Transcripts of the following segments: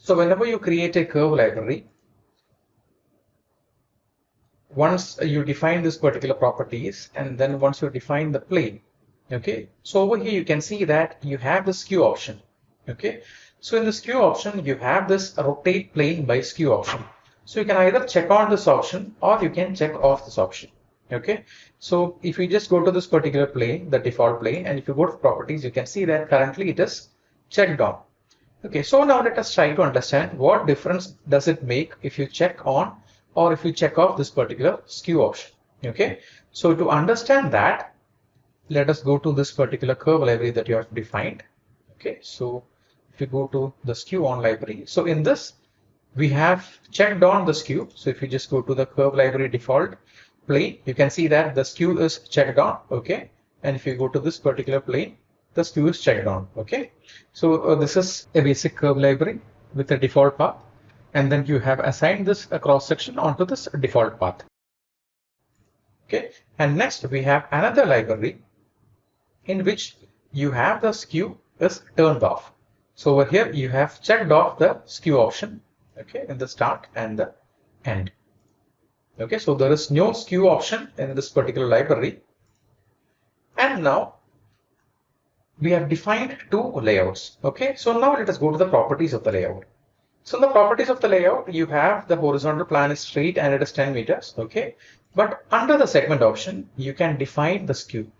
So whenever you create a curve library, once you define this particular properties, and then once you define the plane, okay, so over here you can see that you have the skew option. Okay, so in the skew option you have this rotate plane by skew option. So you can either check on this option or you can check off this option. Okay, so if you just go to this particular plane, the default plane, and if you go to properties, you can see that currently it is checked on. Okay, so now let us try to understand what difference does it make if you check on or if you check off this particular skew option. Okay, so to understand that, let us go to this particular curve library that you have defined. Okay, so if you go to the skew on library, so in this we have checked on the skew. So if you just go to the curve library default plane, you can see that the skew is checked on. Okay, and if you go to this particular plane, the skew is checked on. Okay, so this is a basic curve library with a default path, and then you have assigned this cross section onto this default path. Okay, and next we have another library in which you have the skew is turned off. So over here you have checked off the skew option, okay, in the start and the end. Okay, so there is no skew option in this particular library. And now we have defined two layouts. Okay, so now let us go to the properties of the layout. So in the properties of the layout, you have the horizontal plane is straight and it is 10 meters. Okay, but under the segment option, you can define the skew.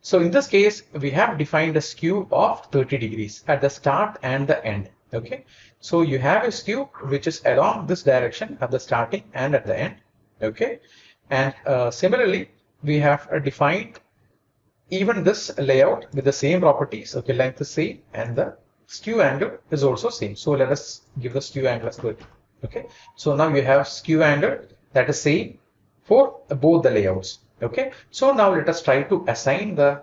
So in this case, we have defined a skew of 30 degrees at the start and the end. Okay, so you have a skew which is along this direction at the starting and at the end. Okay, and similarly, we have defined even this layout with the same properties. Okay, length is same and the skew angle is also same. So let us give the skew angle as 30. Okay, so now you have skew angle that is same for both the layouts. Okay, so now let us try to assign the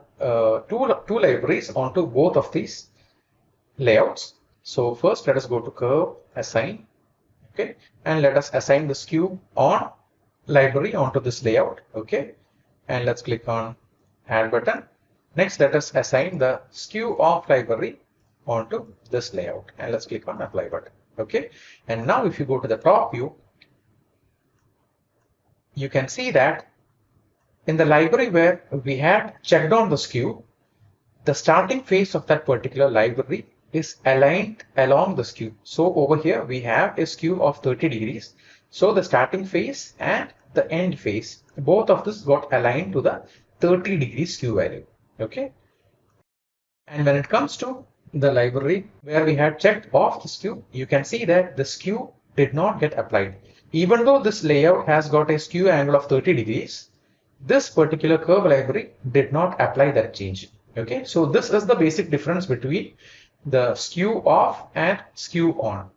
two libraries onto both of these layouts. So first let us go to curve assign. Okay, and let us assign the skew on library onto this layout. Okay, and let's click on add button. Next, let us assign the skew off library onto this layout, and let's click on apply button. Okay, and now if you go to the top view, you can see that in the library where we had checked on the skew, the starting face of that particular library is aligned along the skew. So over here we have a skew of 30 degrees. So the starting face and the end face, both of this got aligned to the 30 degree skew value. Okay, and when it comes to the library where we had checked off the skew, you can see that the skew did not get applied. Even though this layout has got a skew angle of 30 degrees, this particular curve library did not apply that change. Okay, so this is the basic difference between the skew off and skew on.